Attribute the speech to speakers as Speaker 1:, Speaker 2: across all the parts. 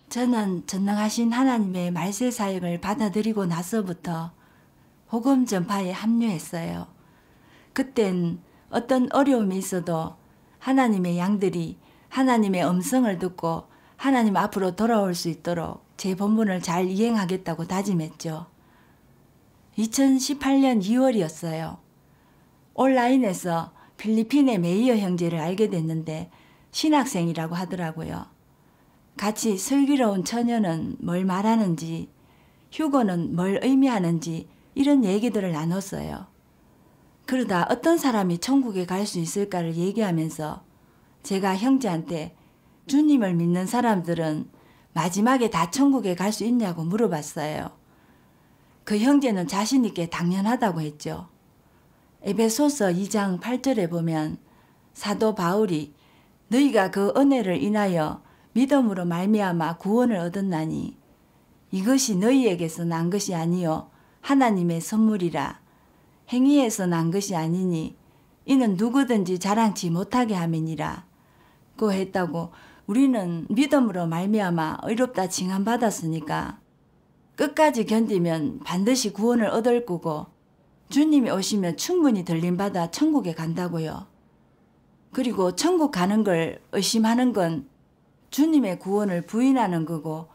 Speaker 1: 저는 전능하신 하나님의 말세 사역을 받아들이고 나서부터 복음 전파에 합류했어요. 그땐 어떤 어려움이 있어도 하나님의 양들이 하나님의 음성을 듣고 하나님 앞으로 돌아올 수 있도록 제 본분을 잘 이행하겠다고 다짐했죠. 2018년 2월이었어요. 온라인에서 필리핀의 메이어 형제를 알게 됐는데 신학생이라고 하더라고요. 같이 슬기로운 처녀는 뭘 말하는지, 휴거는 뭘 의미하는지 이런 얘기들을 나눴어요. 그러다 어떤 사람이 천국에 갈 수 있을까를 얘기하면서 제가 형제한테 주님을 믿는 사람들은 마지막에 다 천국에 갈 수 있냐고 물어봤어요. 그 형제는 자신 있게 당연하다고 했죠. 에베소서 2장 8절에 보면 사도 바울이 너희가 그 은혜를 인하여 믿음으로 말미암아 구원을 얻었나니 이것이 너희에게서 난 것이 아니요 하나님의 선물이라. 행위에서 난 것이 아니니 이는 누구든지 자랑치 못하게 함이니라. 고 했다고. 우리는 믿음으로 말미암아 의롭다 칭함받았으니까 끝까지 견디면 반드시 구원을 얻을 거고 주님이 오시면 충분히 들림받아 천국에 간다고요. 그리고 천국 가는 걸 의심하는 건 주님의 구원을 부인하는 거고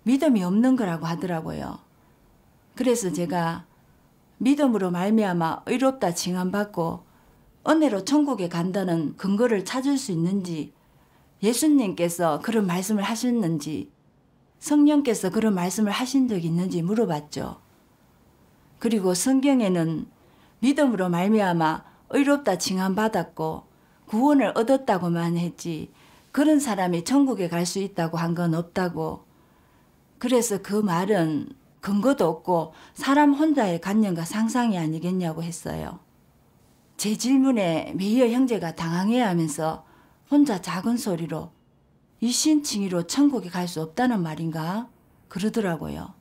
Speaker 1: 믿음이 없는 거라고 하더라고요. 그래서 제가 믿음으로 말미암아 의롭다 칭함받고 은혜로 천국에 간다는 근거를 찾을 수 있는지, 예수님께서 그런 말씀을 하셨는지, 성령께서 그런 말씀을 하신 적이 있는지 물어봤죠. 그리고 성경에는 믿음으로 말미암아 의롭다 칭함받았고 구원을 얻었다고만 했지 그런 사람이 천국에 갈 수 있다고 한 건 없다고. 그래서 그 말은 근거도 없고 사람 혼자의 관념과 상상이 아니겠냐고 했어요. 제 질문에 메이어 형제가 당황해야 하면서 혼자 작은 소리로 이신칭의로 천국에 갈 수 없다는 말인가? 그러더라고요.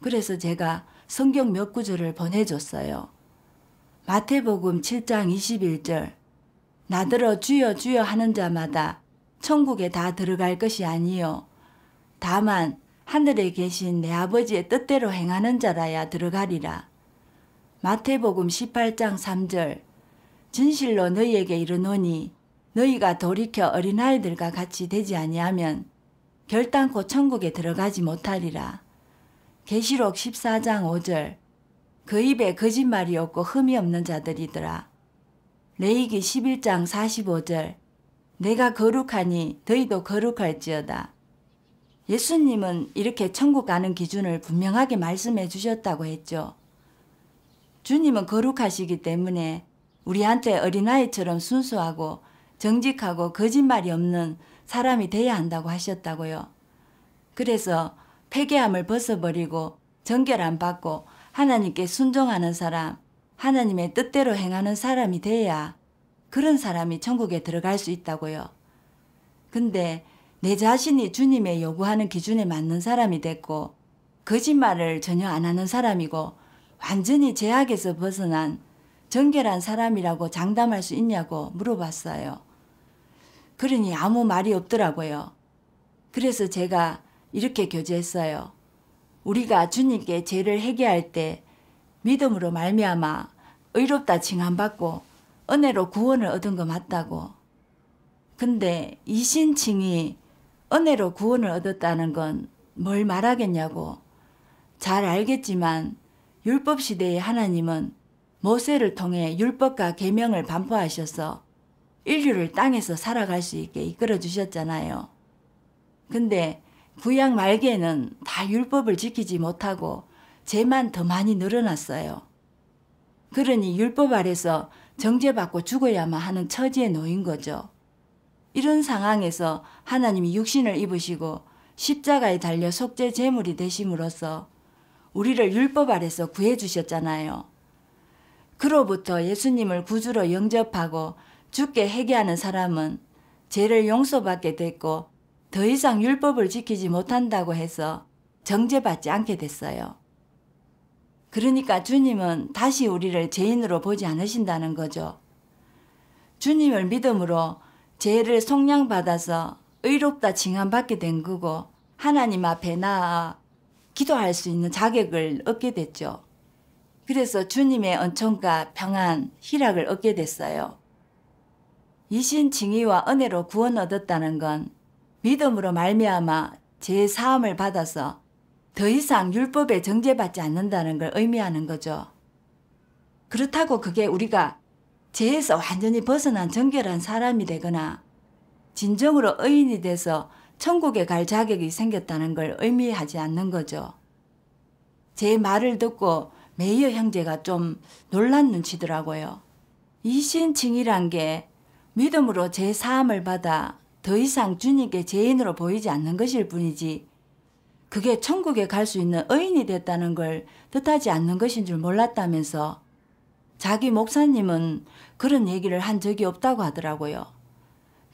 Speaker 1: 그래서 제가 성경 몇 구절을 보내줬어요. 마태복음 7장 21절 나더러 주여 주여 하는 자마다 천국에 다 들어갈 것이 아니요 다만 하늘에 계신 내 아버지의 뜻대로 행하는 자라야 들어가리라. 마태복음 18장 3절 진실로 너희에게 이르노니 너희가 돌이켜 어린아이들과 같이 되지 아니하면 결단코 천국에 들어가지 못하리라. 계시록 14장 5절 그 입에 거짓말이 없고 흠이 없는 자들이더라. 레위기 11장 45절 내가 거룩하니 너희도 거룩할지어다. 예수님은 이렇게 천국 가는 기준을 분명하게 말씀해 주셨다고 했죠. 주님은 거룩하시기 때문에 우리한테 어린아이처럼 순수하고 정직하고 거짓말이 없는 사람이 돼야 한다고 하셨다고요. 그래서 패괴함을 벗어버리고 정결함 받고 하나님께 순종하는 사람, 하나님의 뜻대로 행하는 사람이 돼야 그런 사람이 천국에 들어갈 수 있다고요. 근데 내 자신이 주님의 요구하는 기준에 맞는 사람이 됐고 거짓말을 전혀 안 하는 사람이고 완전히 죄악에서 벗어난 정결한 사람이라고 장담할 수 있냐고 물어봤어요. 그러니 아무 말이 없더라고요. 그래서 제가 이렇게 교제했어요. 우리가 주님께 죄를 회개할 때 믿음으로 말미암아 의롭다 칭함받고 은혜로 구원을 얻은 거 맞다고. 근데 이신칭이 은혜로 구원을 얻었다는 건 뭘 말하겠냐고. 잘 알겠지만 율법 시대의 하나님은 모세를 통해 율법과 계명을 반포하셔서 인류를 땅에서 살아갈 수 있게 이끌어 주셨잖아요. 근데 구약 말기에는 다 율법을 지키지 못하고 죄만 더 많이 늘어났어요. 그러니 율법 아래서 정죄받고 죽어야만 하는 처지에 놓인 거죠. 이런 상황에서 하나님이 육신을 입으시고 십자가에 달려 속죄 제물이 되심으로써 우리를 율법 아래서 구해주셨잖아요. 그로부터 예수님을 구주로 영접하고 주께 회개하는 사람은 죄를 용서받게 됐고 더 이상 율법을 지키지 못한다고 해서 정죄받지 않게 됐어요. 그러니까 주님은 다시 우리를 죄인으로 보지 않으신다는 거죠. 주님을 믿음으로 죄를 속량받아서 의롭다 칭함받게 된 거고 하나님 앞에 나아 기도할 수 있는 자격을 얻게 됐죠. 그래서 주님의 은총과 평안, 희락을 얻게 됐어요. 이신 칭의와 은혜로 구원 얻었다는 건 믿음으로 말미암아 죄 사함을 받아서 더 이상 율법에 정죄받지 않는다는 걸 의미하는 거죠. 그렇다고 그게 우리가 죄에서 완전히 벗어난 정결한 사람이 되거나 진정으로 의인이 돼서 천국에 갈 자격이 생겼다는 걸 의미하지 않는 거죠. 제 말을 듣고 메이어 형제가 좀 놀란 눈치더라고요. 이신칭이란 게 믿음으로 죄 사함을 받아 더 이상 주님께 죄인으로 보이지 않는 것일 뿐이지 그게 천국에 갈 수 있는 의인이 됐다는 걸 뜻하지 않는 것인 줄 몰랐다면서 자기 목사님은 그런 얘기를 한 적이 없다고 하더라고요.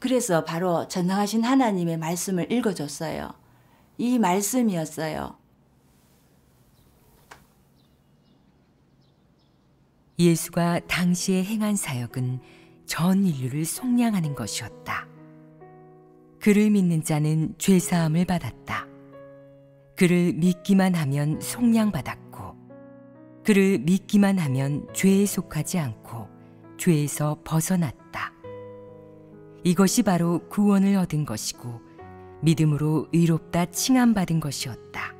Speaker 1: 그래서 바로 전능하신 하나님의 말씀을 읽어줬어요. 이 말씀이었어요.
Speaker 2: 예수가 당시에 행한 사역은 전 인류를 속량하는 것이었다. 그를 믿는 자는 죄사함을 받았다. 그를 믿기만 하면 속량받았고 그를 믿기만 하면 죄에 속하지 않고 죄에서 벗어났다. 이것이 바로 구원을 얻은 것이고 믿음으로 의롭다 칭함받은 것이었다.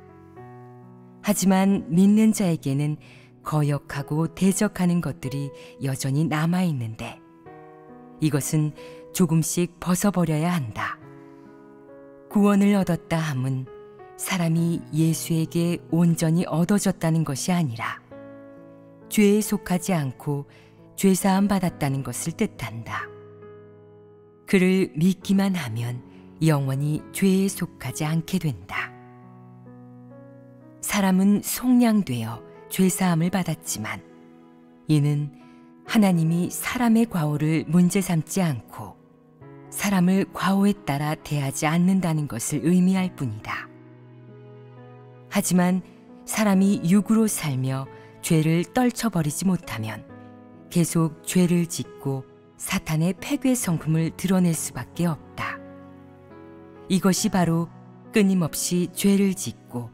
Speaker 2: 하지만 믿는 자에게는 거역하고 대적하는 것들이 여전히 남아있는데 이것은 조금씩 벗어버려야 한다. 구원을 얻었다 함은 사람이 예수에게 온전히 얻어졌다는 것이 아니라 죄에 속하지 않고 죄사함 받았다는 것을 뜻한다. 그를 믿기만 하면 영원히 죄에 속하지 않게 된다. 사람은 속량되어 죄사함을 받았지만 이는 하나님이 사람의 과오를 문제 삼지 않고 사람을 과오에 따라 대하지 않는다는 것을 의미할 뿐이다. 하지만 사람이 육으로 살며 죄를 떨쳐버리지 못하면 계속 죄를 짓고 사탄의 패괴 성품을 드러낼 수밖에 없다. 이것이 바로 끊임없이 죄를 짓고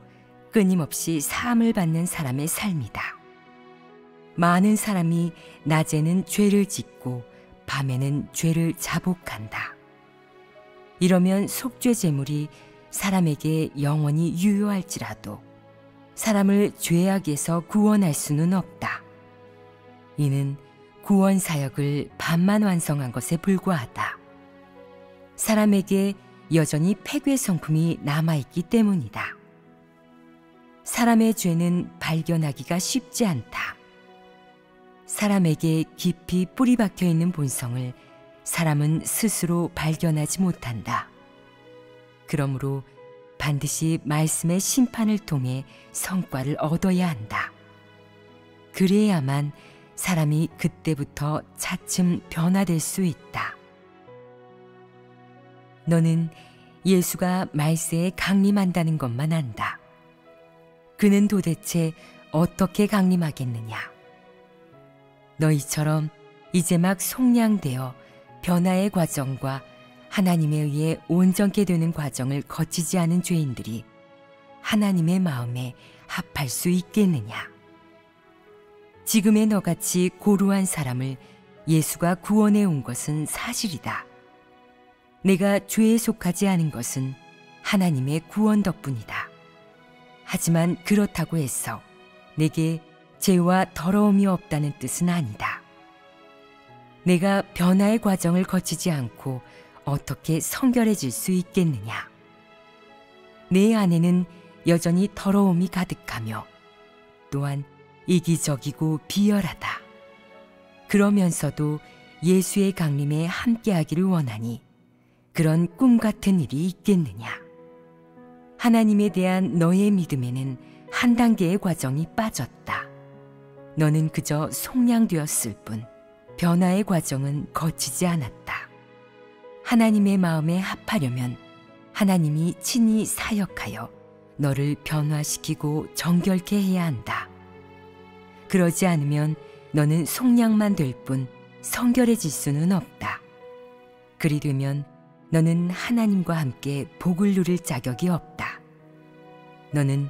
Speaker 2: 끊임없이 사함을 받는 사람의 삶이다. 많은 사람이 낮에는 죄를 짓고 밤에는 죄를 자복한다. 이러면 속죄 제물이 사람에게 영원히 유효할지라도 사람을 죄악에서 구원할 수는 없다. 이는 구원 사역을 반만 완성한 것에 불과하다. 사람에게 여전히 패괴 성품이 남아있기 때문이다. 사람의 죄는 발견하기가 쉽지 않다. 사람에게 깊이 뿌리 박혀 있는 본성을 사람은 스스로 발견하지 못한다. 그러므로 반드시 말씀의 심판을 통해 성과를 얻어야 한다. 그래야만 사람이 그때부터 차츰 변화될 수 있다. 너는 예수가 말세에 강림한다는 것만 안다. 그는 도대체 어떻게 강림하겠느냐? 너희처럼 이제 막 속량되어 변화의 과정과 하나님에 의해 온전케 되는 과정을 거치지 않은 죄인들이 하나님의 마음에 합할 수 있겠느냐? 지금의 너같이 고루한 사람을 예수가 구원해 온 것은 사실이다. 내가 죄에 속하지 않은 것은 하나님의 구원 덕분이다. 하지만 그렇다고 해서 내게 죄와 더러움이 없다는 뜻은 아니다. 내가 변화의 과정을 거치지 않고 어떻게 성결해질 수 있겠느냐? 내 안에는 여전히 더러움이 가득하며 또한 이기적이고 비열하다. 그러면서도 예수의 강림에 함께하기를 원하니 그런 꿈 같은 일이 있겠느냐? 하나님에 대한 너의 믿음에는 한 단계의 과정이 빠졌다. 너는 그저 속량되었을 뿐 변화의 과정은 거치지 않았다. 하나님의 마음에 합하려면 하나님이 친히 사역하여 너를 변화시키고 정결케 해야 한다. 그러지 않으면 너는 속량만 될 뿐 성결해질 수는 없다. 그리 되면 너는 하나님과 함께 복을 누릴 자격이 없다. 너는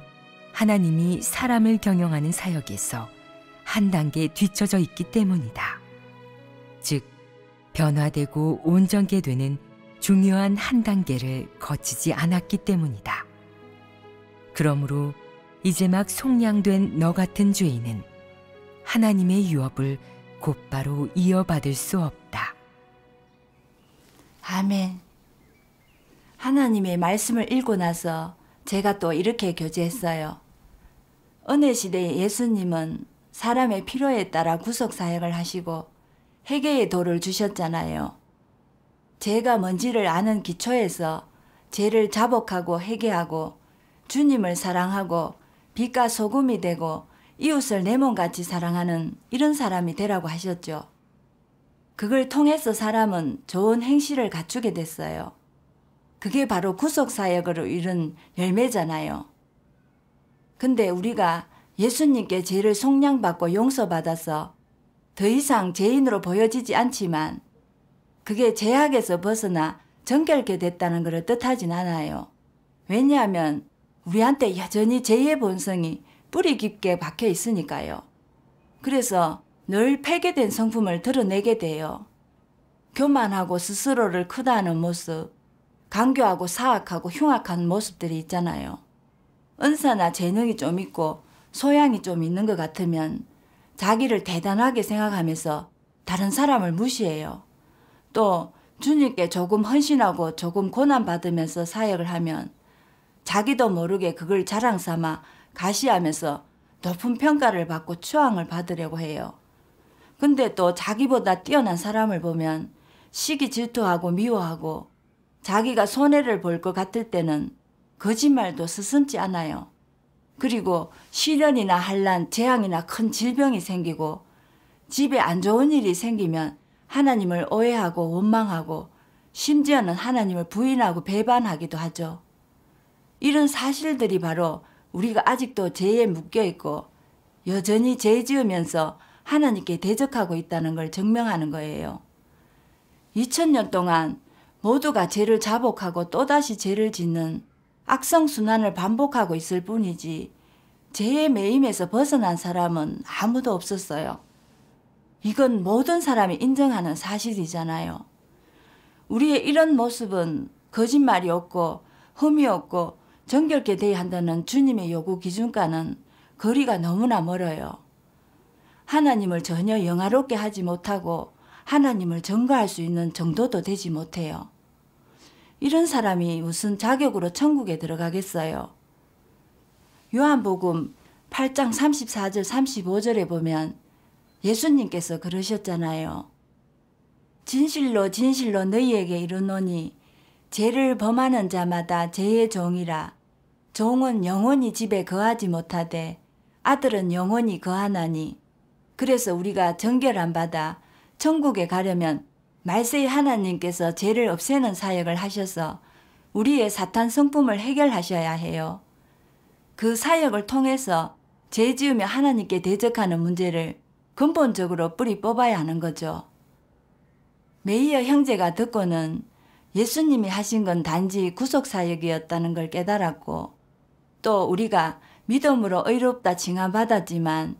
Speaker 2: 하나님이 사람을 경영하는 사역에서 한 단계 뒤처져 있기 때문이다. 즉, 변화되고 온전케 되는 중요한 한 단계를 거치지 않았기 때문이다. 그러므로 이제 막 속량된 너 같은 죄인은 하나님의 유업을 곧바로 이어받을 수 없다.
Speaker 1: 아멘. 하나님의 말씀을 읽고 나서 제가 또 이렇게 교제했어요. 은혜 시대의 예수님은 사람의 필요에 따라 구속 사역을 하시고 회개의 도를 주셨잖아요. 죄가 뭔지를 아는 기초에서 죄를 자복하고 회개하고 주님을 사랑하고 빛과 소금이 되고 이웃을 내 몸같이 사랑하는 이런 사람이 되라고 하셨죠. 그걸 통해서 사람은 좋은 행실을 갖추게 됐어요. 그게 바로 구속사역으로 이룬 열매잖아요. 근데 우리가 예수님께 죄를 속량받고 용서받아서 더 이상 죄인으로 보여지지 않지만 그게 죄악에서 벗어나 정결케 됐다는 것을 뜻하진 않아요. 왜냐하면 우리한테 여전히 죄의 본성이 뿌리 깊게 박혀 있으니까요. 그래서 늘 폐괴된 성품을 드러내게 돼요. 교만하고 스스로를 크다 하는 모습, 강교하고 사악하고 흉악한 모습들이 있잖아요. 은사나 재능이 좀 있고 소양이 좀 있는 것 같으면 자기를 대단하게 생각하면서 다른 사람을 무시해요. 또 주님께 조금 헌신하고 조금 고난받으면서 사역을 하면 자기도 모르게 그걸 자랑 삼아 가시하면서 높은 평가를 받고 추앙을 받으려고 해요. 근데 또 자기보다 뛰어난 사람을 보면 시기 질투하고 미워하고 자기가 손해를 볼 것 같을 때는 거짓말도 스스럼지 않아요. 그리고 시련이나 환난, 재앙이나 큰 질병이 생기고 집에 안 좋은 일이 생기면 하나님을 오해하고 원망하고 심지어는 하나님을 부인하고 배반하기도 하죠. 이런 사실들이 바로 우리가 아직도 죄에 묶여있고 여전히 죄 지으면서 하나님께 대적하고 있다는 걸 증명하는 거예요. 2000년 동안 모두가 죄를 자복하고 또다시 죄를 짓는 악성순환을 반복하고 있을 뿐이지 죄의 매임에서 벗어난 사람은 아무도 없었어요. 이건 모든 사람이 인정하는 사실이잖아요. 우리의 이런 모습은 거짓말이 없고 흠이 없고 정결케 돼야 한다는 주님의 요구 기준과는 거리가 너무나 멀어요. 하나님을 전혀 영화롭게 하지 못하고 하나님을 증거할 수 있는 정도도 되지 못해요. 이런 사람이 무슨 자격으로 천국에 들어가겠어요. 요한복음 8장 34절 35절에 보면 예수님께서 그러셨잖아요. 진실로 진실로 너희에게 이르노니 죄를 범하는 자마다 죄의 종이라. 종은 영원히 집에 거하지 못하되 아들은 영원히 거하나니. 그래서 우리가 정결함 받아 천국에 가려면 말세의 하나님께서 죄를 없애는 사역을 하셔서 우리의 사탄 성품을 해결하셔야 해요. 그 사역을 통해서 죄 지으며 하나님께 대적하는 문제를 근본적으로 뿌리 뽑아야 하는 거죠. 메이어 형제가 듣고는 예수님이 하신 건 단지 구속사역이었다는 걸 깨달았고 또 우리가 믿음으로 의롭다 칭함받았지만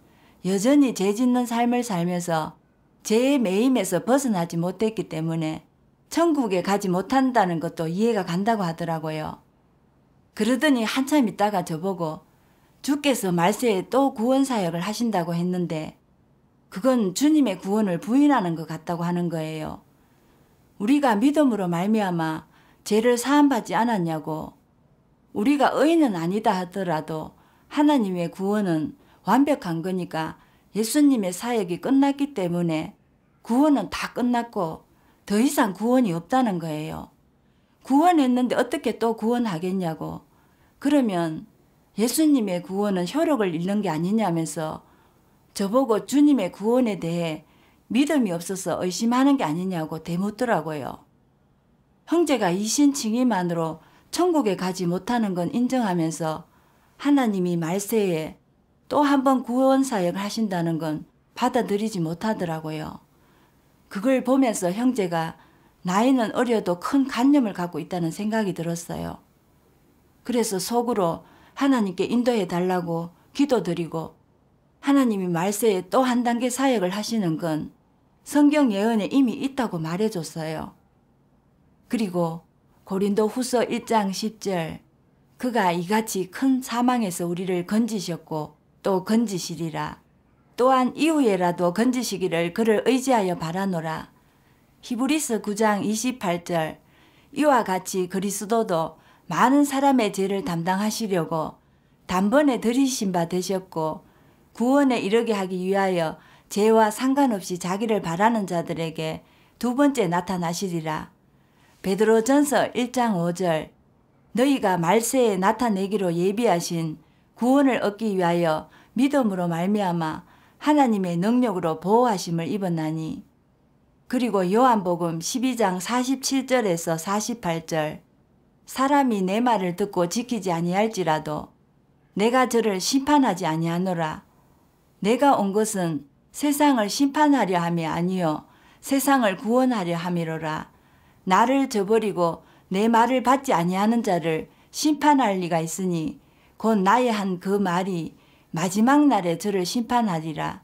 Speaker 1: 여전히 죄 짓는 삶을 살면서 죄의 매임에서 벗어나지 못했기 때문에 천국에 가지 못한다는 것도 이해가 간다고 하더라고요. 그러더니 한참 있다가 저보고 주께서 말세에 또 구원사역을 하신다고 했는데 그건 주님의 구원을 부인하는 것 같다고 하는 거예요. 우리가 믿음으로 말미암아 죄를 사함받지 않았냐고. 우리가 의인은 아니다 하더라도 하나님의 구원은 완벽한 거니까 예수님의 사역이 끝났기 때문에 구원은 다 끝났고 더 이상 구원이 없다는 거예요. 구원했는데 어떻게 또 구원하겠냐고. 그러면 예수님의 구원은 효력을 잃는 게 아니냐면서 저보고 주님의 구원에 대해 믿음이 없어서 의심하는 게 아니냐고 대묻더라고요. 형제가 이신칭의만으로 천국에 가지 못하는 건 인정하면서 하나님이 말세에 또 한 번 구원 사역을 하신다는 건 받아들이지 못하더라고요. 그걸 보면서 형제가 나이는 어려도 큰 관념을 갖고 있다는 생각이 들었어요. 그래서 속으로 하나님께 인도해 달라고 기도드리고, 하나님이 말세에 또 한 단계 사역을 하시는 건 성경 예언에 이미 있다고 말해줬어요. 그리고 고린도 후서 1장 10절, 그가 이같이 큰 사망에서 우리를 건지셨고 또 건지시리라. 또한 이후에라도 건지시기를 그를 의지하여 바라노라. 히브리서 9장 28절, 이와 같이 그리스도도 많은 사람의 죄를 담당하시려고 단번에 들이신 바 되셨고 구원에 이르게 하기 위하여 죄와 상관없이 자기를 바라는 자들에게 두 번째 나타나시리라. 베드로전서 1장 5절, 너희가 말세에 나타내기로 예비하신 구원을 얻기 위하여 믿음으로 말미암아 하나님의 능력으로 보호하심을 입었나니. 그리고 요한복음 12장 47절에서 48절, 사람이 내 말을 듣고 지키지 아니할지라도 내가 저를 심판하지 아니하노라. 내가 온 것은 세상을 심판하려 함이 아니요 세상을 구원하려 함이로라. 나를 저버리고 내 말을 받지 아니하는 자를 심판할 리가 있으니 곧 나의 한 그 말이 마지막 날에 저를 심판하리라.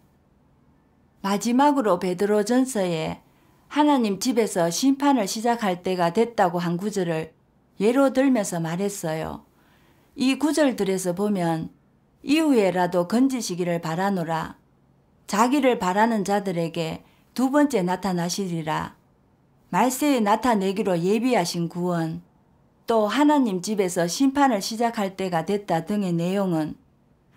Speaker 1: 마지막으로 베드로전서에 하나님 집에서 심판을 시작할 때가 됐다고 한 구절을 예로 들면서 말했어요. 이 구절들에서 보면 이후에라도 건지시기를 바라노라. 자기를 바라는 자들에게 두 번째 나타나시리라. 말세에 나타내기로 예비하신 구원, 또 하나님 집에서 심판을 시작할 때가 됐다 등의 내용은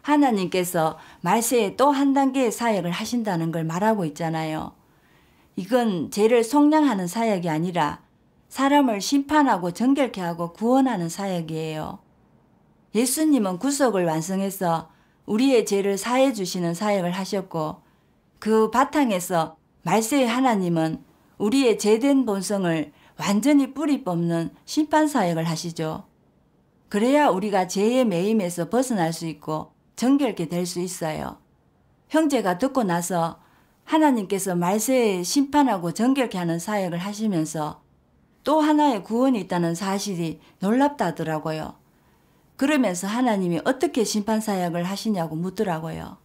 Speaker 1: 하나님께서 말세에 또 한 단계의 사역을 하신다는 걸 말하고 있잖아요. 이건 죄를 속량하는 사역이 아니라 사람을 심판하고 정결케 하고 구원하는 사역이에요. 예수님은 구속을 완성해서 우리의 죄를 사해 주시는 사역을 하셨고, 그 바탕에서 말세의 하나님은 우리의 죄된 본성을 완전히 뿌리 뽑는 심판 사역을 하시죠. 그래야 우리가 죄의 매임에서 벗어날 수 있고 정결케 될 수 있어요. 형제가 듣고 나서 하나님께서 말세에 심판하고 정결케 하는 사역을 하시면서 또 하나의 구원이 있다는 사실이 놀랍다더라고요. 그러면서 하나님이 어떻게 심판 사역을 하시냐고 묻더라고요.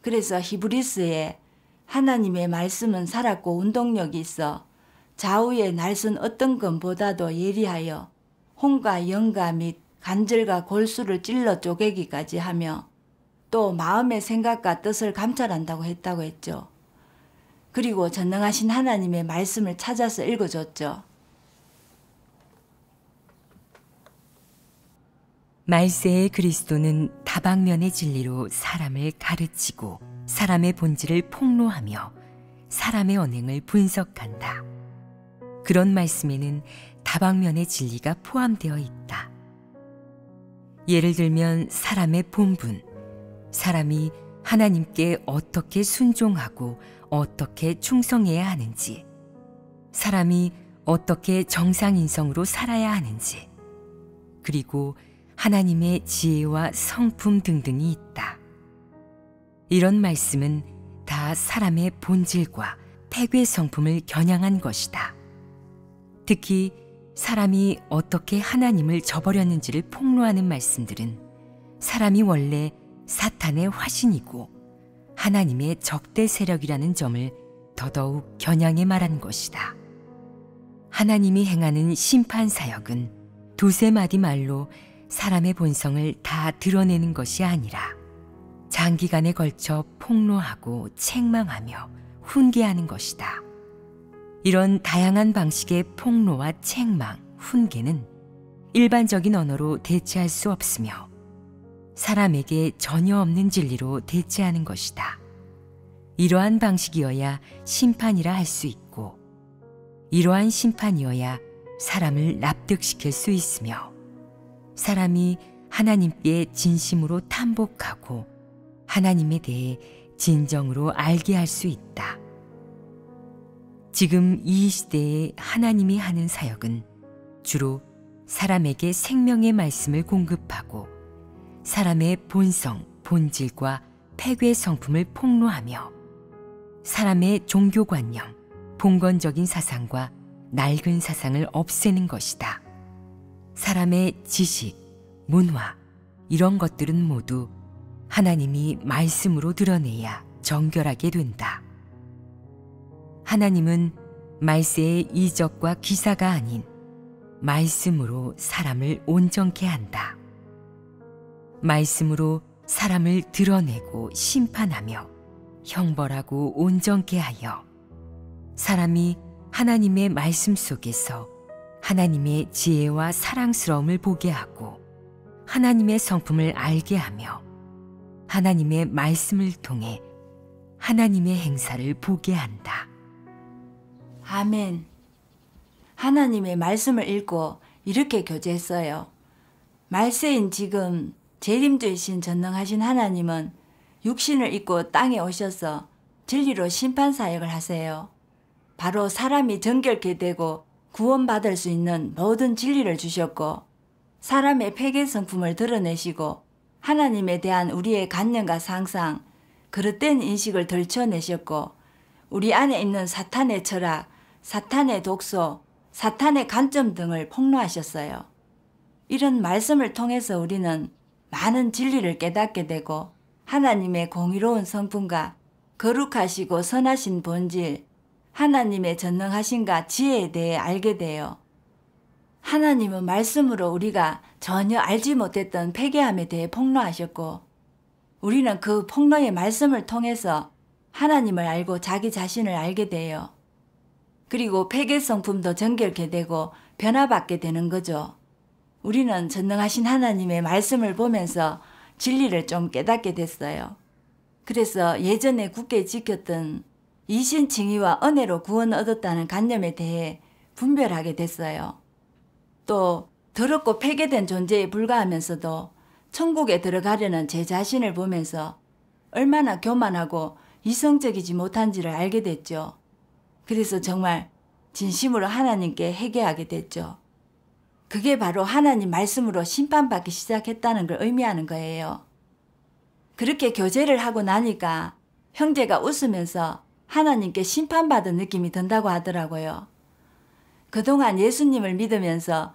Speaker 1: 그래서 히브리스에 하나님의 말씀은 살았고 운동력이 있어 좌우의 날선 어떤 것보다도 예리하여 혼과 영과 및 관절과 골수를 찔러 쪼개기까지 하며 또 마음의 생각과 뜻을 감찰한다고 했다고 했죠. 그리고 전능하신 하나님의 말씀을 찾아서 읽어줬죠.
Speaker 2: 말세의 그리스도는 다방면의 진리로 사람을 가르치고 사람의 본질을 폭로하며 사람의 언행을 분석한다. 그런 말씀에는 다방면의 진리가 포함되어 있다. 예를 들면 사람의 본분, 사람이 하나님께 어떻게 순종하고 어떻게 충성해야 하는지, 사람이 어떻게 정상인성으로 살아야 하는지, 그리고 하나님의 지혜와 성품 등등이 있다. 이런 말씀은 다 사람의 본질과 태괴 성품을 겨냥한 것이다. 특히 사람이 어떻게 하나님을 저버렸는지를 폭로하는 말씀들은 사람이 원래 사탄의 화신이고 하나님의 적대 세력이라는 점을 더더욱 겨냥해 말한 것이다. 하나님이 행하는 심판 사역은 두세 마디 말로 사람의 본성을 다 드러내는 것이 아니라 장기간에 걸쳐 폭로하고 책망하며 훈계하는 것이다. 이런 다양한 방식의 폭로와 책망, 훈계는 일반적인 언어로 대체할 수 없으며 사람에게 전혀 없는 진리로 대체하는 것이다. 이러한 방식이어야 심판이라 할 수 있고 이러한 심판이어야 사람을 납득시킬 수 있으며 사람이 하나님께 진심으로 탐복하고 하나님에 대해 진정으로 알게 할 수 있다. 지금 이 시대에 하나님이 하는 사역은 주로 사람에게 생명의 말씀을 공급하고 사람의 본성, 본질과 폐괴 성품을 폭로하며 사람의 종교관념, 봉건적인 사상과 낡은 사상을 없애는 것이다. 사람의 지식, 문화, 이런 것들은 모두 하나님이 말씀으로 드러내야 정결하게 된다. 하나님은 말세의 이적과 기사가 아닌 말씀으로 사람을 온전케 한다. 말씀으로 사람을 드러내고 심판하며 형벌하고 온전케 하여 사람이 하나님의 말씀 속에서 하나님의 지혜와 사랑스러움을 보게 하고 하나님의 성품을 알게 하며 하나님의 말씀을 통해 하나님의 행사를 보게 한다.
Speaker 1: 아멘. 하나님의 말씀을 읽고 이렇게 교제했어요. 말세인 지금 재림주이신 전능하신 하나님은 육신을 입고 땅에 오셔서 진리로 심판사역을 하세요. 바로 사람이 정결케 되고 구원받을 수 있는 모든 진리를 주셨고 사람의 폐괴 성품을 드러내시고 하나님에 대한 우리의 관념과 상상, 그릇된 인식을 들춰내셨고 우리 안에 있는 사탄의 철학, 사탄의 독소, 사탄의 관점 등을 폭로하셨어요. 이런 말씀을 통해서 우리는 많은 진리를 깨닫게 되고 하나님의 공의로운 성품과 거룩하시고 선하신 본질, 하나님의 전능하심과 지혜에 대해 알게 돼요. 하나님은 말씀으로 우리가 전혀 알지 못했던 폐괴함에 대해 폭로하셨고 우리는 그 폭로의 말씀을 통해서 하나님을 알고 자기 자신을 알게 돼요. 그리고 폐괴 성품도 정결케 되고 변화받게 되는 거죠. 우리는 전능하신 하나님의 말씀을 보면서 진리를 좀 깨닫게 됐어요. 그래서 예전에 굳게 지켰던 이신칭의와 은혜로 구원 얻었다는 관념에 대해 분별하게 됐어요. 또 더럽고 폐괴된 존재에 불과하면서도 천국에 들어가려는 제 자신을 보면서 얼마나 교만하고 이성적이지 못한지를 알게 됐죠. 그래서 정말 진심으로 하나님께 회개하게 됐죠. 그게 바로 하나님 말씀으로 심판받기 시작했다는 걸 의미하는 거예요. 그렇게 교제를 하고 나니까 형제가 웃으면서 하나님께 심판받은 느낌이 든다고 하더라고요. 그동안 예수님을 믿으면서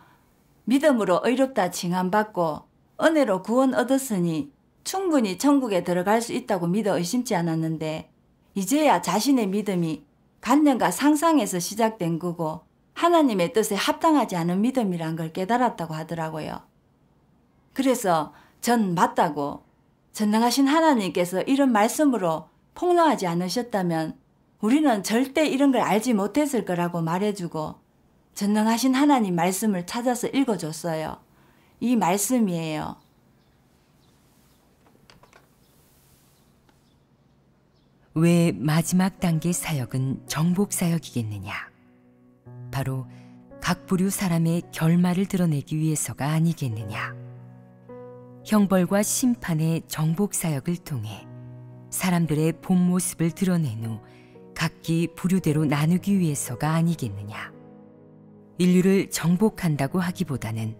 Speaker 1: 믿음으로 의롭다 칭함받고 은혜로 구원 얻었으니 충분히 천국에 들어갈 수 있다고 믿어 의심치 않았는데 이제야 자신의 믿음이 관념과 상상에서 시작된 거고 하나님의 뜻에 합당하지 않은 믿음이란 걸 깨달았다고 하더라고요. 그래서 전 맞다고 전능하신 하나님께서 이런 말씀으로 폭로하지 않으셨다면 우리는 절대 이런 걸 알지 못했을 거라고 말해주고 전능하신 하나님 말씀을 찾아서 읽어줬어요. 이 말씀이에요.
Speaker 2: 왜 마지막 단계 사역은 정복 사역이겠느냐? 바로 각 부류 사람의 결말을 드러내기 위해서가 아니겠느냐? 형벌과 심판의 정복 사역을 통해 사람들의 본 모습을 드러낸 후 각기 부류대로 나누기 위해서가 아니겠느냐? 인류를 정복한다고 하기보다는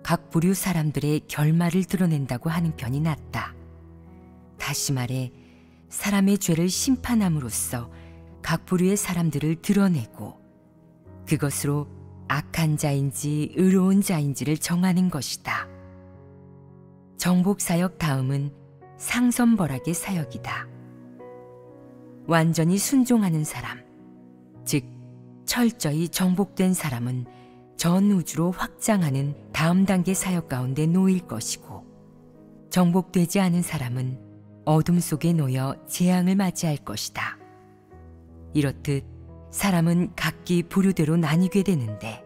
Speaker 2: 각 부류 사람들의 결말을 드러낸다고 하는 편이 낫다. 다시 말해 사람의 죄를 심판함으로써 각 부류의 사람들을 드러내고 그것으로 악한 자인지 의로운 자인지를 정하는 것이다. 정복사역 다음은 상선벌하게 사역이다. 완전히 순종하는 사람, 즉 철저히 정복된 사람은 전 우주로 확장하는 다음 단계 사역 가운데 놓일 것이고 정복되지 않은 사람은 어둠 속에 놓여 재앙을 맞이할 것이다. 이렇듯 사람은 각기 부류대로 나뉘게 되는데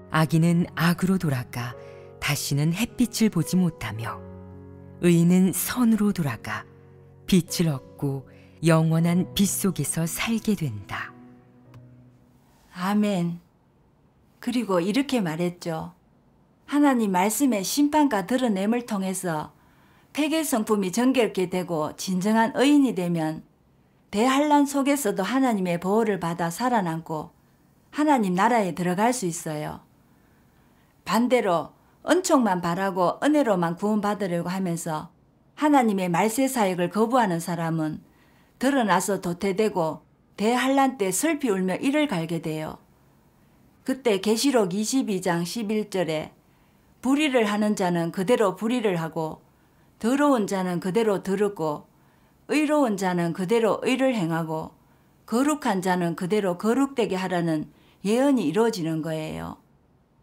Speaker 2: 악인은 악으로 돌아가 다시는 햇빛을 보지 못하며 의인은 선으로 돌아가 빛을 얻고 영원한 빛 속에서 살게 된다.
Speaker 1: 아멘. 그리고 이렇게 말했죠. 하나님 말씀의 심판과 드러냄을 통해서 폐괴 성품이 정결케 되고 진정한 의인이 되면 대환란 속에서도 하나님의 보호를 받아 살아남고 하나님 나라에 들어갈 수 있어요. 반대로 은총만 바라고 은혜로만 구원받으려고 하면서 하나님의 말세 사역을 거부하는 사람은 드러나서 도태되고 대환란 때 슬피 울며 이를 갈게 돼요. 그때 계시록 22장 11절에 불의를 하는 자는 그대로 불의를 하고 더러운 자는 그대로 더럽고 의로운 자는 그대로 의를 행하고 거룩한 자는 그대로 거룩되게 하라는 예언이 이루어지는 거예요.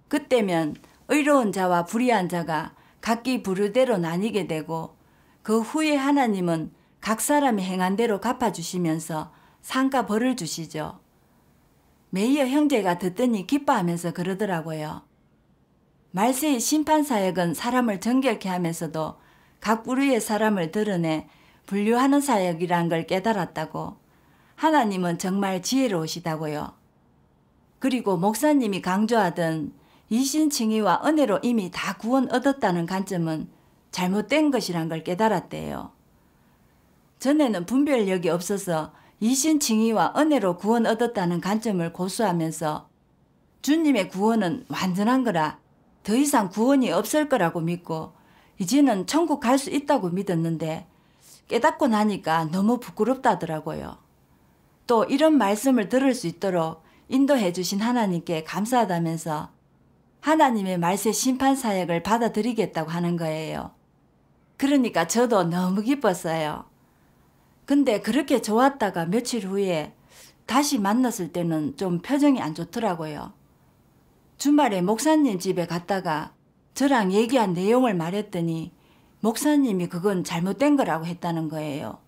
Speaker 1: 그때면 의로운 자와 불의한 자가 각기 부류대로 나뉘게 되고 그 후에 하나님은 각 사람이 행한 대로 갚아주시면서 상가 벌을 주시죠. 메이어 형제가 듣더니 기뻐하면서 그러더라고요. 말세의 심판사역은 사람을 정결케 하면서도 각 부류의 사람을 드러내 분류하는 사역이란 걸 깨달았다고. 하나님은 정말 지혜로우시다고요. 그리고 목사님이 강조하던 이신칭의와 은혜로 이미 다 구원 얻었다는 관점은 잘못된 것이란 걸 깨달았대요. 전에는 분별력이 없어서 이신칭의와 은혜로 구원 얻었다는 관점을 고수하면서 주님의 구원은 완전한 거라 더 이상 구원이 없을 거라고 믿고 이제는 천국 갈 수 있다고 믿었는데 깨닫고 나니까 너무 부끄럽다더라고요. 또 이런 말씀을 들을 수 있도록 인도해 주신 하나님께 감사하다면서 하나님의 말세 심판 사역을 받아들이겠다고 하는 거예요. 그러니까 저도 너무 기뻤어요. 근데 그렇게 좋았다가 며칠 후에 다시 만났을 때는 좀 표정이 안 좋더라고요. 주말에 목사님 집에 갔다가 저랑 얘기한 내용을 말했더니 목사님이 그건 잘못된 거라고 했다는 거예요.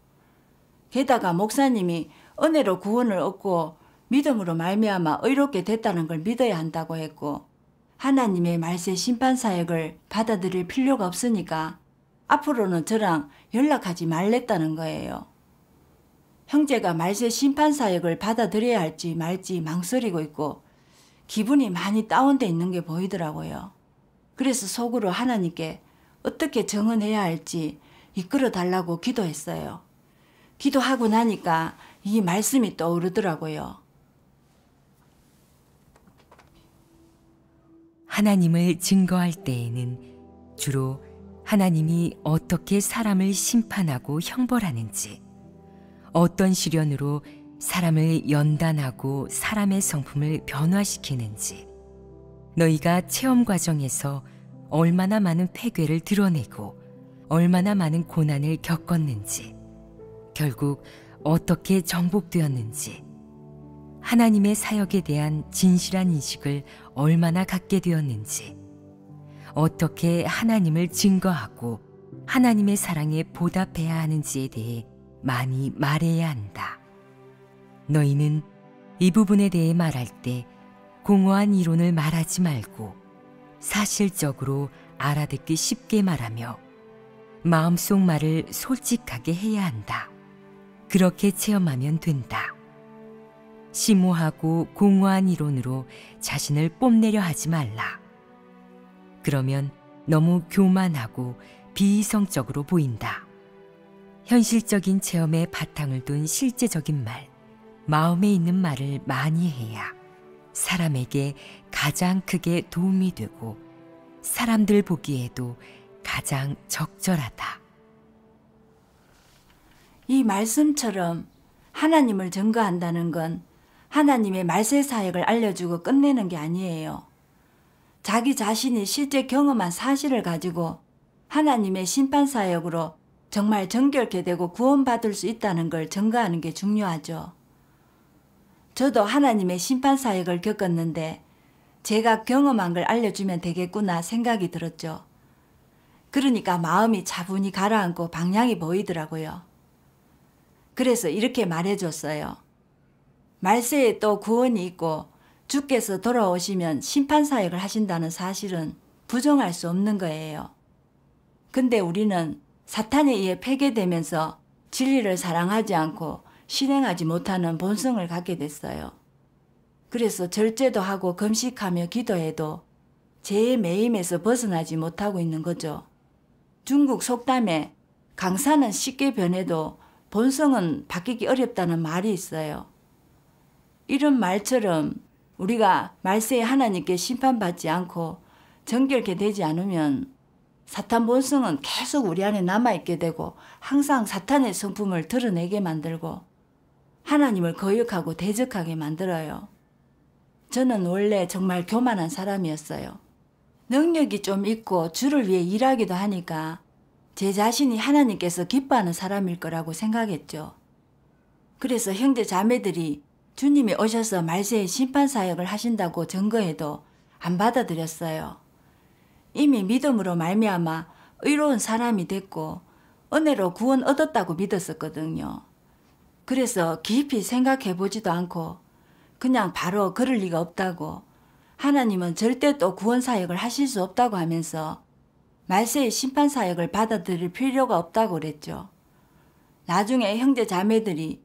Speaker 1: 게다가 목사님이 은혜로 구원을 얻고 믿음으로 말미암아 의롭게 됐다는 걸 믿어야 한다고 했고 하나님의 말세 심판 사역을 받아들일 필요가 없으니까 앞으로는 저랑 연락하지 말랬다는 거예요. 형제가 말세 심판 사역을 받아들여야 할지 말지 망설이고 있고 기분이 많이 다운돼 있는 게 보이더라고요. 그래서 속으로 하나님께 어떻게 정언해야 할지 이끌어 달라고 기도했어요. 기도하고 나니까 이 말씀이 떠오르더라고요.
Speaker 2: 하나님을 증거할 때에는 주로 하나님이 어떻게 사람을 심판하고 형벌하는지, 어떤 시련으로 사람을 연단하고 사람의 성품을 변화시키는지, 너희가 체험 과정에서 얼마나 많은 폐괴를 드러내고 얼마나 많은 고난을 겪었는지, 결국 어떻게 정복되었는지, 하나님의 사역에 대한 진실한 인식을 얼마나 갖게 되었는지, 어떻게 하나님을 증거하고 하나님의 사랑에 보답해야 하는지에 대해 많이 말해야 한다. 너희는 이 부분에 대해 말할 때 공허한 이론을 말하지 말고 사실적으로 알아듣기 쉽게 말하며 마음속 말을 솔직하게 해야 한다. 그렇게 체험하면 된다. 심오하고 공허한 이론으로 자신을 뽐내려 하지 말라. 그러면 너무 교만하고 비이성적으로 보인다. 현실적인 체험에 바탕을 둔 실제적인 말, 마음에 있는 말을 많이 해야 사람에게 가장 크게 도움이 되고 사람들 보기에도 가장 적절하다.
Speaker 1: 이 말씀처럼 하나님을 증거한다는 건 하나님의 말세 사역을 알려주고 끝내는 게 아니에요. 자기 자신이 실제 경험한 사실을 가지고 하나님의 심판 사역으로 정말 정결케 되고 구원받을 수 있다는 걸 증거하는 게 중요하죠. 저도 하나님의 심판 사역을 겪었는데 제가 경험한 걸 알려주면 되겠구나 생각이 들었죠. 그러니까 마음이 차분히 가라앉고 방향이 보이더라고요. 그래서 이렇게 말해줬어요. 말세에 또 구원이 있고 주께서 돌아오시면 심판 사역을 하신다는 사실은 부정할 수 없는 거예요. 근데 우리는 사탄에 의해 폐괴되면서 진리를 사랑하지 않고 실행하지 못하는 본성을 갖게 됐어요. 그래서 절제도 하고 금식하며 기도해도 죄의 매임에서 벗어나지 못하고 있는 거죠. 중국 속담에 강산은 쉽게 변해도 본성은 바뀌기 어렵다는 말이 있어요. 이런 말처럼 우리가 말세에 하나님께 심판받지 않고 정결케 되지 않으면 사탄 본성은 계속 우리 안에 남아있게 되고 항상 사탄의 성품을 드러내게 만들고 하나님을 거역하고 대적하게 만들어요. 저는 원래 정말 교만한 사람이었어요. 능력이 좀 있고 주를 위해 일하기도 하니까 제 자신이 하나님께서 기뻐하는 사람일 거라고 생각했죠. 그래서 형제 자매들이 주님이 오셔서 말세의 심판사역을 하신다고 증거해도 안 받아들였어요. 이미 믿음으로 말미암아 의로운 사람이 됐고 은혜로 구원 얻었다고 믿었었거든요. 그래서 깊이 생각해 보지도 않고 그냥 바로 그럴 리가 없다고, 하나님은 절대 또 구원 사역을 하실 수 없다고 하면서 말세의 심판 사역을 받아들일 필요가 없다고 그랬죠. 나중에 형제 자매들이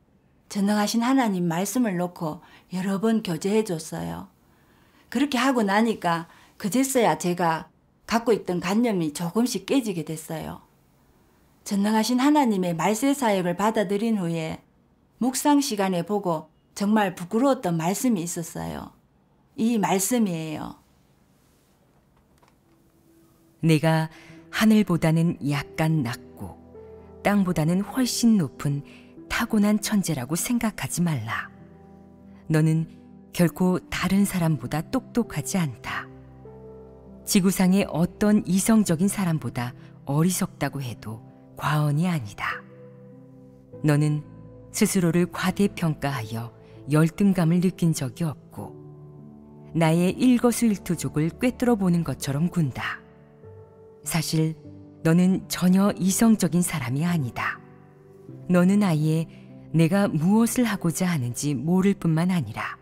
Speaker 1: 전능하신 하나님 말씀을 놓고 여러 번 교제해 줬어요. 그렇게 하고 나니까 그제서야 제가 갖고 있던 관념이 조금씩 깨지게 됐어요. 전능하신 하나님의 말세 사역을 받아들인 후에 묵상 시간에 보고 정말 부끄러웠던 말씀이 있었어요. 이 말씀이에요.
Speaker 2: 내가 하늘보다는 약간 낮고 땅보다는 훨씬 높은 타고난 천재라고 생각하지 말라. 너는 결코 다른 사람보다 똑똑하지 않다. 지구상의 어떤 이성적인 사람보다 어리석다고 해도 과언이 아니다. 너는 스스로를 과대평가하여 열등감을 느낀 적이 없고 나의 일거수일투족을 꿰뚫어 보는 것처럼 군다. 사실 너는 전혀 이성적인 사람이 아니다. 너는 아예 내가 무엇을 하고자 하는지 모를 뿐만 아니라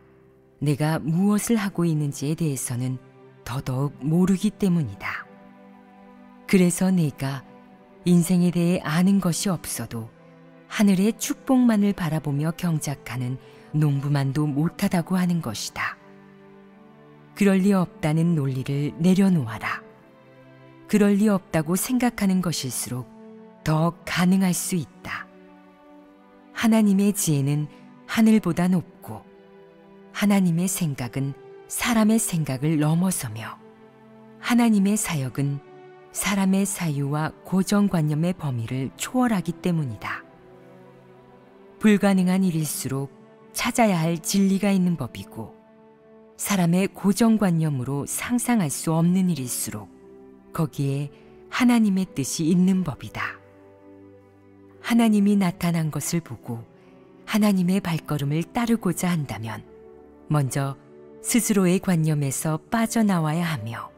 Speaker 2: 내가 무엇을 하고 있는지에 대해서는 더더욱 모르기 때문이다. 그래서 내가 인생에 대해 아는 것이 없어도 하늘의 축복만을 바라보며 경작하는 농부만도 못하다고 하는 것이다. 그럴 리 없다는 논리를 내려놓아라. 그럴 리 없다고 생각하는 것일수록 더 가능할 수 있다. 하나님의 지혜는 하늘보다 높고 하나님의 생각은 사람의 생각을 넘어서며 하나님의 사역은 사람의 사유와 고정관념의 범위를 초월하기 때문이다. 불가능한 일일수록 찾아야 할 진리가 있는 법이고 사람의 고정관념으로 상상할 수 없는 일일수록 거기에 하나님의 뜻이 있는 법이다. 하나님이 나타난 것을 보고 하나님의 발걸음을 따르고자 한다면 먼저 스스로의 관념에서 빠져나와야 하며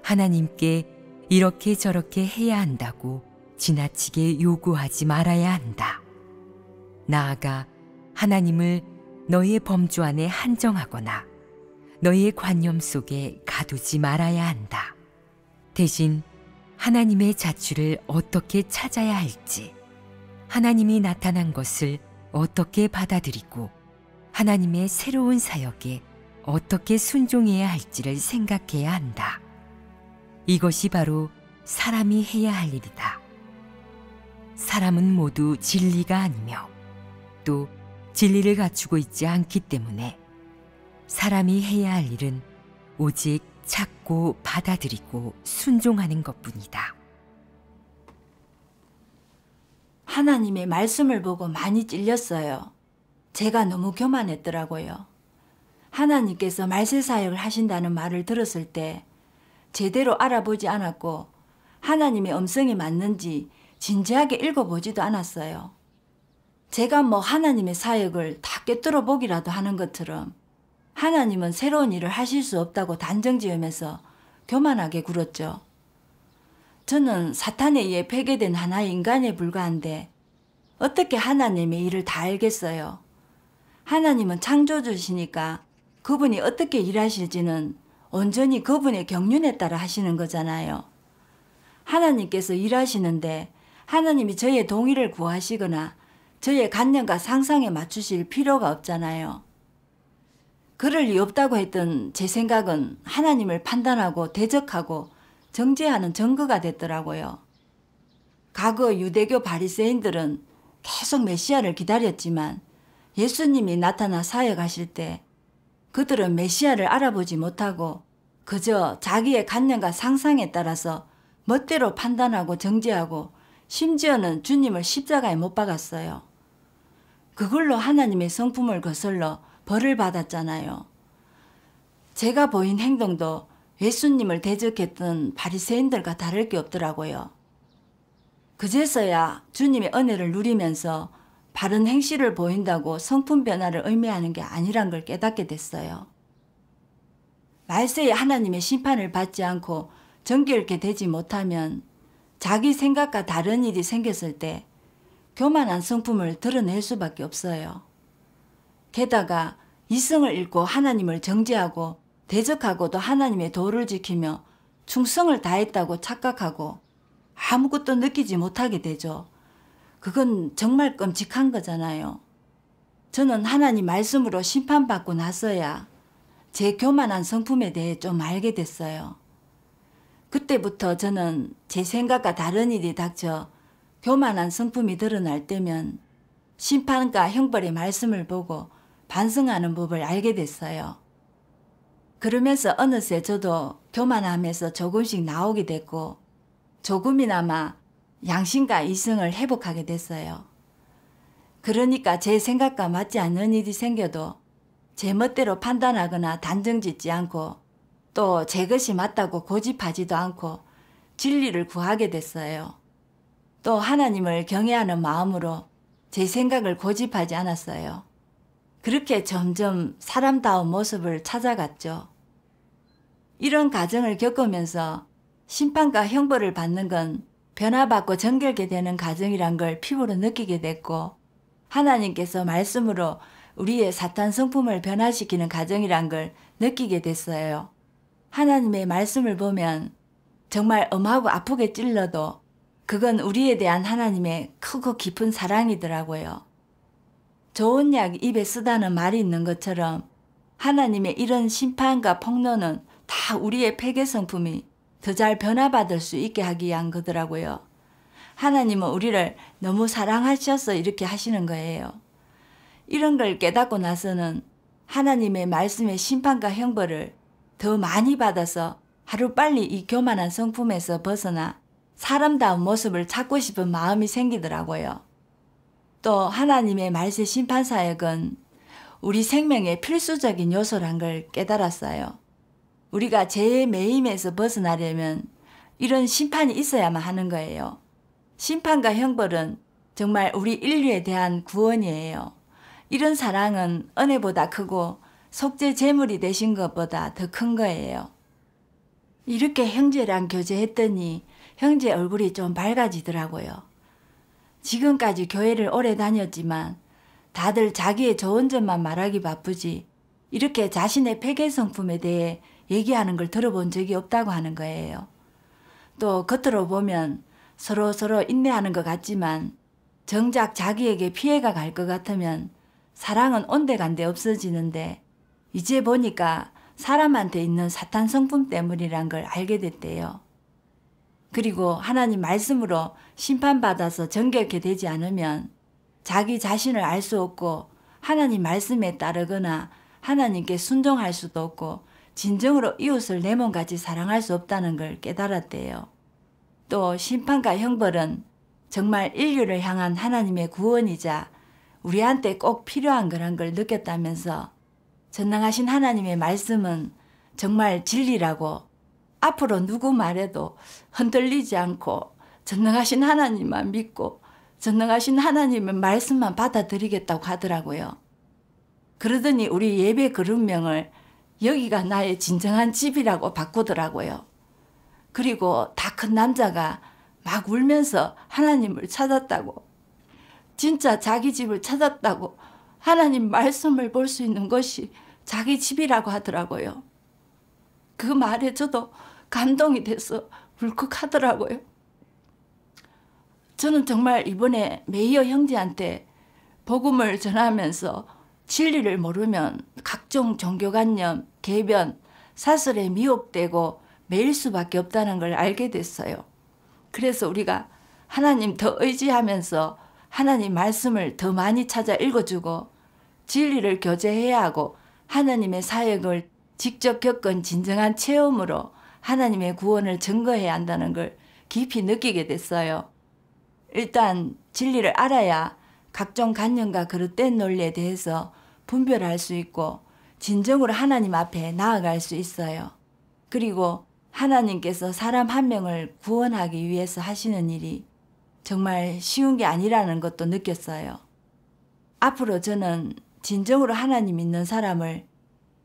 Speaker 2: 하나님께 이렇게 저렇게 해야 한다고 지나치게 요구하지 말아야 한다. 나아가 하나님을 너의 범주 안에 한정하거나 너의 관념 속에 가두지 말아야 한다. 대신 하나님의 자취를 어떻게 찾아야 할지, 하나님이 나타난 것을 어떻게 받아들이고 하나님의 새로운 사역에 어떻게 순종해야 할지를 생각해야 한다. 이것이 바로 사람이 해야 할 일이다. 사람은 모두 진리가 아니며 또 진리를 갖추고 있지 않기 때문에 사람이 해야 할 일은 오직 찾고 받아들이고 순종하는 것뿐이다.
Speaker 1: 하나님의 말씀을 보고 많이 찔렸어요. 제가 너무 교만했더라고요. 하나님께서 말세 사역을 하신다는 말을 들었을 때 제대로 알아보지 않았고 하나님의 음성이 맞는지 진지하게 읽어보지도 않았어요. 제가 뭐 하나님의 사역을 다 꿰뚫어 보기라도 하는 것처럼 하나님은 새로운 일을 하실 수 없다고 단정지으면서 교만하게 굴었죠. 저는 사탄에 의해 폐괴된 하나의 인간에 불과한데 어떻게 하나님의 일을 다 알겠어요. 하나님은 창조주시니까 그분이 어떻게 일하실지는 온전히 그분의 경륜에 따라 하시는 거잖아요. 하나님께서 일하시는데 하나님이 저의 동의를 구하시거나 저의 관념과 상상에 맞추실 필요가 없잖아요. 그럴 리 없다고 했던 제 생각은 하나님을 판단하고 대적하고 정죄하는 증거가 됐더라고요. 과거 유대교 바리새인들은 계속 메시아를 기다렸지만 예수님이 나타나 사역하실 때 그들은 메시아를 알아보지 못하고 그저 자기의 관념과 상상에 따라서 멋대로 판단하고 정죄하고 심지어는 주님을 십자가에 못 박았어요. 그걸로 하나님의 성품을 거슬러 벌을 받았잖아요. 제가 보인 행동도 예수님을 대적했던 바리새인들과 다를 게 없더라고요. 그제서야 주님의 은혜를 누리면서 바른 행실을 보인다고 성품 변화를 의미하는 게 아니란 걸 깨닫게 됐어요. 말세에 하나님의 심판을 받지 않고 정결케 되지 못하면 자기 생각과 다른 일이 생겼을 때 교만한 성품을 드러낼 수밖에 없어요. 게다가 이성을 잃고 하나님을 정죄하고 대적하고도 하나님의 도를 지키며 충성을 다했다고 착각하고 아무것도 느끼지 못하게 되죠. 그건 정말 끔찍한 거잖아요. 저는 하나님 말씀으로 심판받고 나서야 제 교만한 성품에 대해 좀 알게 됐어요. 그때부터 저는 제 생각과 다른 일이 닥쳐 교만한 성품이 드러날 때면 심판과 형벌의 말씀을 보고 반성하는 법을 알게 됐어요. 그러면서 어느새 저도 교만함에서 조금씩 나오게 됐고 조금이나마 양심과 이성을 회복하게 됐어요. 그러니까 제 생각과 맞지 않는 일이 생겨도 제 멋대로 판단하거나 단정짓지 않고 또 제 것이 맞다고 고집하지도 않고 진리를 구하게 됐어요. 또 하나님을 경외하는 마음으로 제 생각을 고집하지 않았어요. 그렇게 점점 사람다운 모습을 찾아갔죠. 이런 과정을 겪으면서 심판과 형벌을 받는 건 변화받고 정결게 되는 과정이란 걸 피부로 느끼게 됐고 하나님께서 말씀으로 우리의 사탄 성품을 변화시키는 과정이란 걸 느끼게 됐어요. 하나님의 말씀을 보면 정말 엄하고 아프게 찔러도 그건 우리에 대한 하나님의 크고 깊은 사랑이더라고요. 좋은 약 입에 쓰다는 말이 있는 것처럼 하나님의 이런 심판과 폭로는 다 우리의 폐괴 성품이 더 잘 변화받을 수 있게 하기 위한 거더라고요. 하나님은 우리를 너무 사랑하셔서 이렇게 하시는 거예요. 이런 걸 깨닫고 나서는 하나님의 말씀의 심판과 형벌을 더 많이 받아서 하루빨리 이 교만한 성품에서 벗어나 사람다운 모습을 찾고 싶은 마음이 생기더라고요. 또 하나님의 말세 심판 사역은 우리 생명의 필수적인 요소란 걸 깨달았어요. 우리가 죄의 매임에서 벗어나려면 이런 심판이 있어야만 하는 거예요. 심판과 형벌은 정말 우리 인류에 대한 구원이에요. 이런 사랑은 은혜보다 크고 속죄 제물이 되신 것보다 더 큰 거예요. 이렇게 형제랑 교제했더니 형제 얼굴이 좀 밝아지더라고요. 지금까지 교회를 오래 다녔지만 다들 자기의 좋은 점만 말하기 바쁘지 이렇게 자신의 폐괴 성품에 대해 얘기하는 걸 들어본 적이 없다고 하는 거예요. 또 겉으로 보면 서로 인내하는 것 같지만 정작 자기에게 피해가 갈 것 같으면 사랑은 온데간데 없어지는데 이제 보니까 사람한테 있는 사탄 성품 때문이란 걸 알게 됐대요. 그리고 하나님 말씀으로 심판받아서 정결케 되지 않으면 자기 자신을 알 수 없고 하나님 말씀에 따르거나 하나님께 순종할 수도 없고 진정으로 이웃을 내 몸같이 사랑할 수 없다는 걸 깨달았대요. 또 심판과 형벌은 정말 인류를 향한 하나님의 구원이자 우리한테 꼭 필요한 거란 걸 느꼈다면서 전능하신 하나님의 말씀은 정말 진리라고 앞으로 누구 말해도 흔들리지 않고 전능하신 하나님만 믿고 전능하신 하나님의 말씀만 받아들이겠다고 하더라고요. 그러더니 우리 예배 그룹명을 여기가 나의 진정한 집이라고 바꾸더라고요. 그리고 다 큰 남자가 막 울면서 하나님을 찾았다고, 진짜 자기 집을 찾았다고, 하나님 말씀을 볼 수 있는 것이 자기 집이라고 하더라고요. 그 말에 저도 감동이 돼서 울컥하더라고요. 저는 정말 이번에 메이어 형제한테 복음을 전하면서 진리를 모르면 각종 종교관념, 계변, 사설에 미혹되고 매일 수밖에 없다는 걸 알게 됐어요. 그래서 우리가 하나님 더 의지하면서 하나님 말씀을 더 많이 찾아 읽어주고 진리를 교제해야 하고 하나님의 사역을 직접 겪은 진정한 체험으로 하나님의 구원을 증거해야 한다는 걸 깊이 느끼게 됐어요. 일단 진리를 알아야 각종 관념과 그릇된 논리에 대해서 분별할 수 있고 진정으로 하나님 앞에 나아갈 수 있어요. 그리고 하나님께서 사람 한 명을 구원하기 위해서 하시는 일이 정말 쉬운 게 아니라는 것도 느꼈어요. 앞으로 저는 진정으로 하나님 믿는 사람을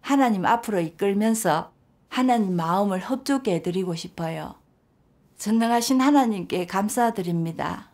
Speaker 1: 하나님 앞으로 이끌면서 하나님 마음을 흡족해 해드리고 싶어요. 전능하신 하나님께 감사드립니다.